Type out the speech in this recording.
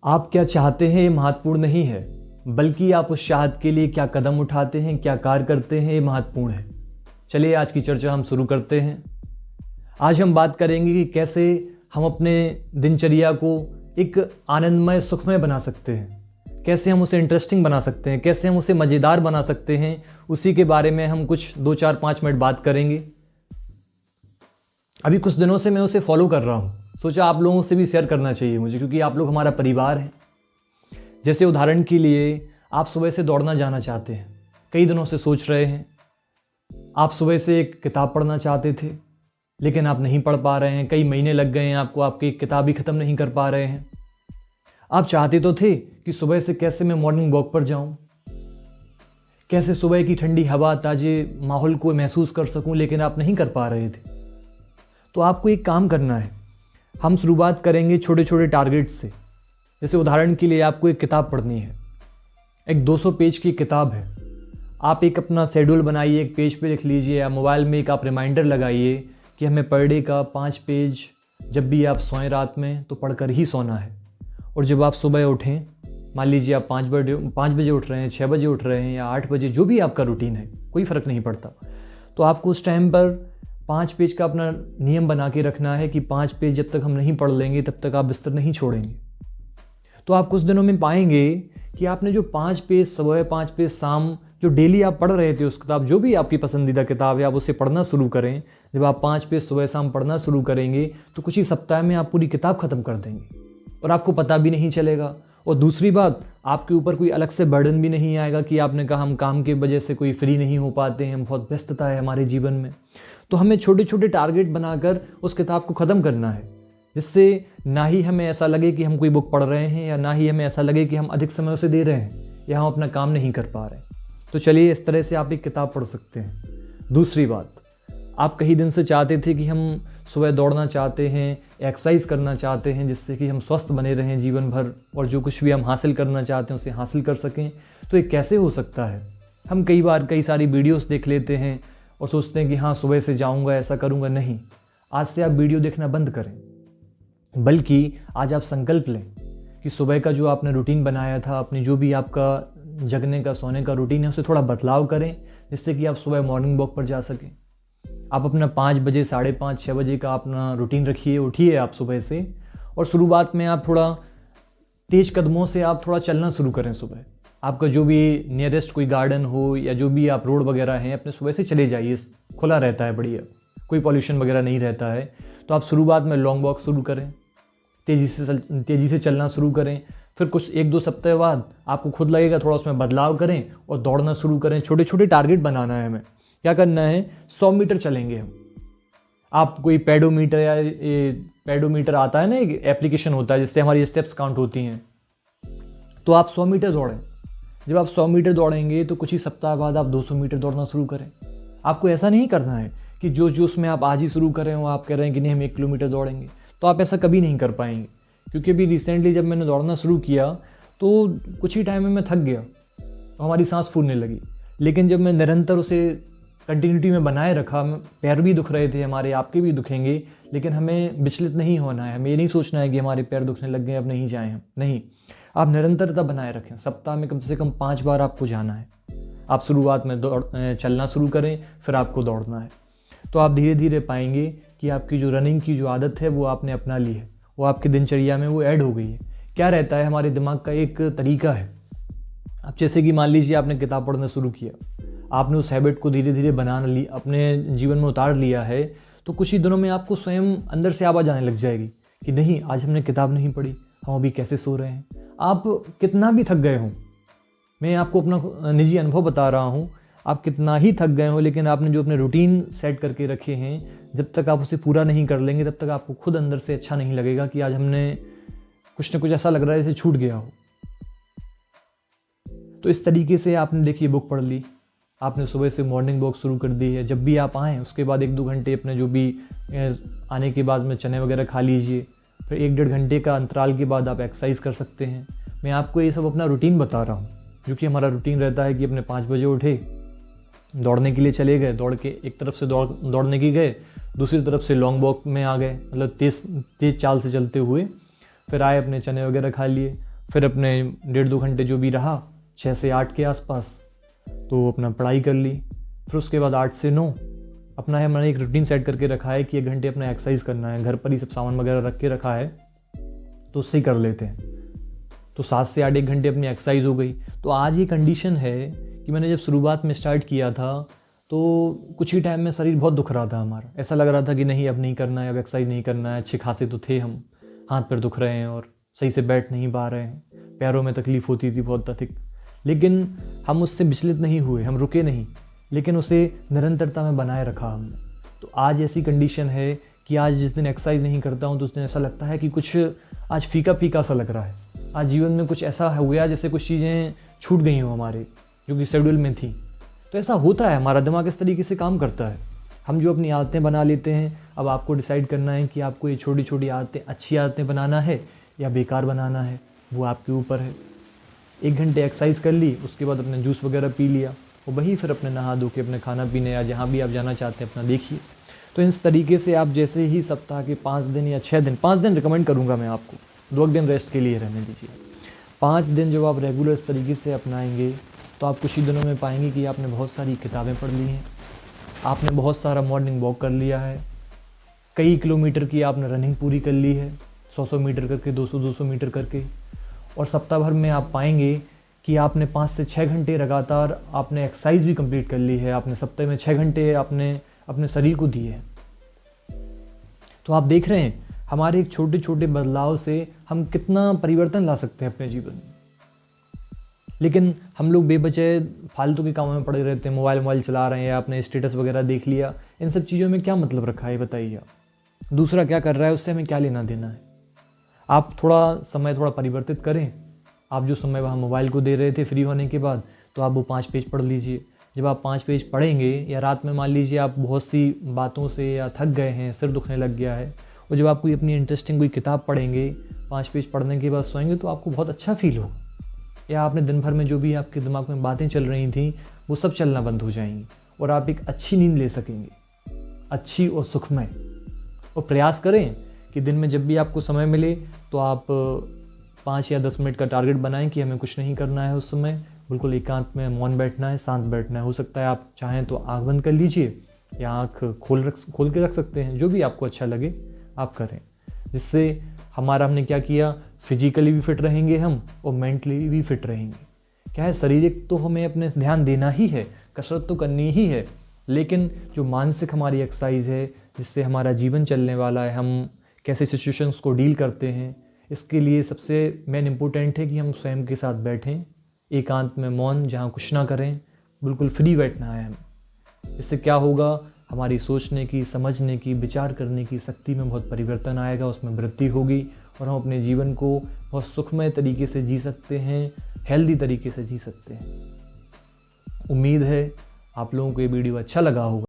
आप क्या चाहते हैं ये महत्वपूर्ण नहीं है, बल्कि आप उस चाहत के लिए क्या कदम उठाते हैं, क्या कार्य करते हैं, ये महत्वपूर्ण है। चलिए आज की चर्चा हम शुरू करते हैं। आज हम बात करेंगे कि कैसे हम अपने दिनचर्या को एक आनंदमय, सुखमय बना सकते हैं, कैसे हम उसे इंटरेस्टिंग बना सकते हैं, कैसे हम उसे मज़ेदार बना सकते हैं। उसी के बारे में हम कुछ 2-4-5 मिनट बात करेंगे। अभी कुछ दिनों से मैं उसे फॉलो कर रहा हूँ, सोचा आप लोगों से भी शेयर करना चाहिए मुझे, क्योंकि आप लोग हमारा परिवार हैं। जैसे उदाहरण के लिए आप सुबह से दौड़ना जाना चाहते हैं, कई दिनों से सोच रहे हैं। आप सुबह से एक किताब पढ़ना चाहते थे, लेकिन आप नहीं पढ़ पा रहे हैं, कई महीने लग गए हैं आपको, आपकी एक किताब ही ख़त्म नहीं कर पा रहे हैं। आप चाहते तो थे कि सुबह से कैसे मैं मॉर्निंग वॉक पर जाऊं, कैसे सुबह की ठंडी हवा, ताजे माहौल को महसूस कर सकूं, लेकिन आप नहीं कर पा रहे थे। तो आपको एक काम करना है। हम शुरुआत करेंगे छोटे छोटे टारगेट से। जैसे उदाहरण के लिए आपको एक किताब पढ़नी है, एक 200 पेज की किताब है। आप एक अपना शेड्यूल बनाइए, एक पेज पे लिख लीजिए, या मोबाइल में एक आप रिमाइंडर लगाइए कि हमें पर डे का 5 पेज, जब भी आप सोएं रात में तो पढ़कर ही सोना है। और जब आप सुबह उठें, मान लीजिए आप 5 बजे उठ रहे हैं, 6 बजे उठ रहे हैं या 8 बजे, जो भी आपका रूटीन है, कोई फ़र्क नहीं पड़ता, तो आपको उस टाइम पर 5 पेज का अपना नियम बना के रखना है कि 5 पेज जब तक हम नहीं पढ़ लेंगे तब तक आप बिस्तर नहीं छोड़ेंगे। तो आप कुछ दिनों में पाएंगे कि आपने जो 5 पेज सुबह, 5 पेज शाम, जो डेली आप पढ़ रहे थे उस किताब, जो भी आपकी पसंदीदा किताब है, आप उसे पढ़ना शुरू करें। जब आप 5 पेज सुबह शाम पढ़ना शुरू करेंगे तो कुछ ही सप्ताह में आप पूरी किताब ख़त्म कर देंगे और आपको पता भी नहीं चलेगा। और दूसरी बात, आपके ऊपर कोई अलग से बर्डन भी नहीं आएगा कि आपने कहा हम काम की वजह से कोई फ्री नहीं हो पाते हैं, बहुत व्यस्तता है हमारे जीवन में। तो हमें छोटे छोटे टारगेट बनाकर उस किताब को ख़त्म करना है, जिससे ना ही हमें ऐसा लगे कि हम कोई बुक पढ़ रहे हैं, या ना ही हमें ऐसा लगे कि हम अधिक समय उसे दे रहे हैं या हम अपना काम नहीं कर पा रहे हैं। तो चलिए इस तरह से आप एक किताब पढ़ सकते हैं। दूसरी बात, आप कई दिन से चाहते थे कि हम सुबह दौड़ना चाहते हैं, एक्सरसाइज करना चाहते हैं, जिससे कि हम स्वस्थ बने रहें जीवन भर, और जो कुछ भी हम हासिल करना चाहते हैं उसे हासिल कर सकें। तो ये कैसे हो सकता है? हम कई बार कई सारी वीडियोस देख लेते हैं और सोचते हैं कि हाँ सुबह से जाऊंगा, ऐसा करूंगा। नहीं, आज से आप वीडियो देखना बंद करें, बल्कि आज आप संकल्प लें कि सुबह का जो आपने रूटीन बनाया था, अपनी जो भी आपका जगने का, सोने का रूटीन है, उसे थोड़ा बदलाव करें, जिससे कि आप सुबह मॉर्निंग वॉक पर जा सकें। आप अपना 5 बजे, 5:30, 6 बजे का अपना रूटीन रखिए, उठिए आप सुबह से, और शुरुआत में आप थोड़ा तेज़ कदमों से आप थोड़ा चलना शुरू करें सुबह। आपका जो भी नियरेस्ट कोई गार्डन हो या जो भी आप रोड वगैरह हैं, अपने सुबह से चले जाइए, खुला रहता है, बढ़िया, कोई पॉल्यूशन वगैरह नहीं रहता है। तो आप शुरुआत में लॉन्ग वॉक शुरू करें, तेज़ी से चलना शुरू करें। फिर कुछ 1-2 सप्ताह बाद आपको खुद लगेगा, थोड़ा उसमें बदलाव करें और दौड़ना शुरू करें। छोटे छोटे टारगेट बनाना है हमें। क्या करना है? 100 मीटर चलेंगे हम। आप कोई पेडोमीटर या पेडोमीटर आता है ना, एक एप्लीकेशन होता है जिससे हमारी स्टेप्स काउंट होती हैं, तो आप 100 मीटर दौड़ें। जब आप 100 मीटर दौड़ेंगे तो कुछ ही सप्ताह बाद आप 200 मीटर दौड़ना शुरू करें। आपको ऐसा नहीं करना है कि जो उसमें आप आज ही शुरू करें हो, आप कह रहे हैं कि नहीं हम 1 किलोमीटर दौड़ेंगे, तो आप ऐसा कभी नहीं कर पाएंगे। क्योंकि अभी रिसेंटली जब मैंने दौड़ना शुरू किया तो कुछ ही टाइम में मैं थक गया, तो हमारी सांस फूलने लगी। लेकिन जब मैं निरंतर उसे कंटिन्यूटी में बनाए रखा, पैर भी दुख रहे थे हमारे, आपके भी दुखेंगे, लेकिन हमें विचलित नहीं होना है। हमें ये नहीं सोचना है कि हमारे पैर दुखने लग गए, अब नहीं जाएं हम। नहीं, आप निरंतरता बनाए रखें। सप्ताह में कम से कम 5 बार आपको जाना है। आप शुरुआत में चलना शुरू करें, फिर आपको दौड़ना है। तो आप धीरे धीरे पाएंगे कि आपकी जो रनिंग की जो आदत है वो आपने अपना ली है, वो आपकी दिनचर्या में वो ऐड हो गई है। क्या रहता है, हमारे दिमाग का एक तरीका है। अब जैसे कि मान लीजिए आपने किताब पढ़ना शुरू किया, आपने उस हैबिट को धीरे धीरे बना ली, अपने जीवन में उतार लिया है, तो कुछ ही दिनों में आपको स्वयं अंदर से आवाज़ आने लग जाएगी कि नहीं, आज हमने किताब नहीं पढ़ी, हम अभी कैसे सो रहे हैं। आप कितना भी थक गए हों, मैं आपको अपना निजी अनुभव बता रहा हूँ, आप कितना ही थक गए हो, लेकिन आपने जो अपने रूटीन सेट करके रखे हैं, जब तक आप उसे पूरा नहीं कर लेंगे तब तक आपको खुद अंदर से अच्छा नहीं लगेगा कि आज हमने कुछ ना कुछ ऐसा लग रहा है जैसे छूट गया हो। तो इस तरीके से आपने देखिए बुक पढ़ ली, आपने सुबह से मॉर्निंग वॉक शुरू कर दी है। जब भी आप आएँ उसके बाद 1-2 घंटे अपने जो भी आने के बाद में चने वगैरह खा लीजिए। फिर 1-1.5 घंटे का अंतराल के बाद आप एक्सरसाइज कर सकते हैं। मैं आपको ये सब अपना रूटीन बता रहा हूँ, जो कि हमारा रूटीन रहता है कि अपने 5 बजे उठे, दौड़ने के लिए चले गए, दौड़ के एक तरफ से दौड़ने की गए, दूसरी तरफ से लॉन्ग वॉक में आ गए, मतलब तेज़ चाल से चलते हुए। फिर आए, अपने चने वगैरह खा लिए, फिर अपने 1.5-2 घंटे जो भी रहा 6 से 8 के आसपास तो अपना पढ़ाई कर ली। फिर उसके बाद 8 से 9 अपना है, मैंने एक रूटीन सेट करके रखा है कि 1 घंटे अपना एक्सरसाइज करना है। घर पर ही सब सामान वगैरह रख के रखा है तो उससे ही कर लेते हैं। तो 7 से 8 1 घंटे अपनी एक्सरसाइज हो गई। तो आज ये कंडीशन है कि मैंने जब शुरुआत में स्टार्ट किया था तो कुछ ही टाइम में शरीर बहुत दुख रहा था हमारा। ऐसा लग रहा था कि नहीं अब नहीं करना है, अब एक्सरसाइज नहीं करना है। अच्छे खासे तो थे हम, हाथ पैर दुख रहे हैं और सही से बैठ नहीं पा रहे हैं, पैरों में तकलीफ होती थी बहुत अधिक। लेकिन हम उससे विचलित नहीं हुए, हम रुके नहीं, लेकिन उसे निरंतरता में बनाए रखा हमने। तो आज ऐसी कंडीशन है कि आज जिस दिन एक्सरसाइज नहीं करता हूँ तो उस दिन ऐसा लगता है कि कुछ आज फीका फीका सा लग रहा है। आज जीवन में कुछ ऐसा हो गया जैसे कुछ चीज़ें छूट गई हों हमारे, जो कि शेड्यूल में थी। तो ऐसा होता है, हमारा दिमाग इस तरीके से काम करता है। हम जो अपनी आदतें बना लेते हैं, अब आपको डिसाइड करना है कि आपको ये छोटी छोटी आदतें, अच्छी आदतें बनाना है या बेकार बनाना है, वो आपके ऊपर है। 1 घंटे एक्सरसाइज कर ली, उसके बाद अपने जूस वगैरह पी लिया और वही फिर अपने नहा धो के अपने खाना पीने या जहाँ भी आप जाना चाहते हैं अपना देखिए। तो इस तरीके से आप जैसे ही सप्ताह के 5 दिन या 6 दिन, 5 दिन रिकमेंड करूँगा मैं आपको, 2 दिन रेस्ट के लिए रहने दीजिए। 5 दिन जब आप रेगुलर इस तरीके से अपनाएंगे तो आप कुछ ही दिनों में पाएंगे कि आपने बहुत सारी किताबें पढ़ ली हैं, आपने बहुत सारा मॉर्निंग वॉक कर लिया है, कई किलोमीटर की आपने रनिंग पूरी कर ली है, 100-100 मीटर करके, 200-200 मीटर करके। और सप्ताह भर में आप पाएंगे कि आपने 5 से 6 घंटे लगातार आपने एक्सरसाइज भी कंप्लीट कर ली है। आपने सप्ताह में 6 घंटे आपने अपने शरीर को दिए हैं। तो आप देख रहे हैं हमारे एक छोटे छोटे बदलाव से हम कितना परिवर्तन ला सकते हैं अपने जीवन में। लेकिन हम लोग बेवजह फालतू के कामों में पड़े रहते हैं, मोबाइल चला रहे हैं या अपने स्टेटस वगैरह देख लिया। इन सब चीज़ों में क्या मतलब रखा है बताइए आप? दूसरा क्या कर रहा है उससे हमें क्या लेना देना है? आप थोड़ा समय थोड़ा परिवर्तित करें। आप जो समय वहाँ मोबाइल को दे रहे थे फ्री होने के बाद, तो आप वो 5 पेज पढ़ लीजिए। जब आप 5 पेज पढ़ेंगे या रात में मान लीजिए आप बहुत सी बातों से या थक गए हैं, सिर दुखने लग गया है, और जब आप कोई अपनी इंटरेस्टिंग कोई किताब पढ़ेंगे, 5 पेज पढ़ने के बाद सोएंगे तो आपको बहुत अच्छा फील होगा। या आपने दिन भर में जो भी आपके दिमाग में बातें चल रही थी वो सब चलना बंद हो जाएंगी और आप एक अच्छी नींद ले सकेंगे, अच्छी और सुखमय। और प्रयास करें कि दिन में जब भी आपको समय मिले तो आप 5 या 10 मिनट का टारगेट बनाएं कि हमें कुछ नहीं करना है उस समय, बिल्कुल एकांत में मौन बैठना है, शांत बैठना है। हो सकता है आप चाहें तो आँख बंद कर लीजिए या आँख खोल के रख सकते हैं, जो भी आपको अच्छा लगे आप करें। जिससे हमने क्या किया, फिजिकली भी फिट रहेंगे हम और मेंटली भी फिट रहेंगे। क्या है, शारीरिक तो हमें अपने ध्यान देना ही है, कसरत तो करनी ही है, लेकिन जो मानसिक हमारी एक्सरसाइज है जिससे हमारा जीवन चलने वाला है, हम कैसे सिचुएशंस को डील करते हैं, इसके लिए सबसे मेन इम्पोर्टेंट है कि हम स्वयं के साथ बैठें, एकांत में मौन, जहाँ कुछ ना करें, बिल्कुल फ्री बैठना है हमें। इससे क्या होगा, हमारी सोचने की, समझने की, विचार करने की शक्ति में बहुत परिवर्तन आएगा, उसमें वृद्धि होगी और हम अपने जीवन को बहुत सुखमय तरीके से जी सकते हैं, हेल्दी तरीके से जी सकते हैं। उम्मीद है आप लोगों को ये वीडियो अच्छा लगा होगा।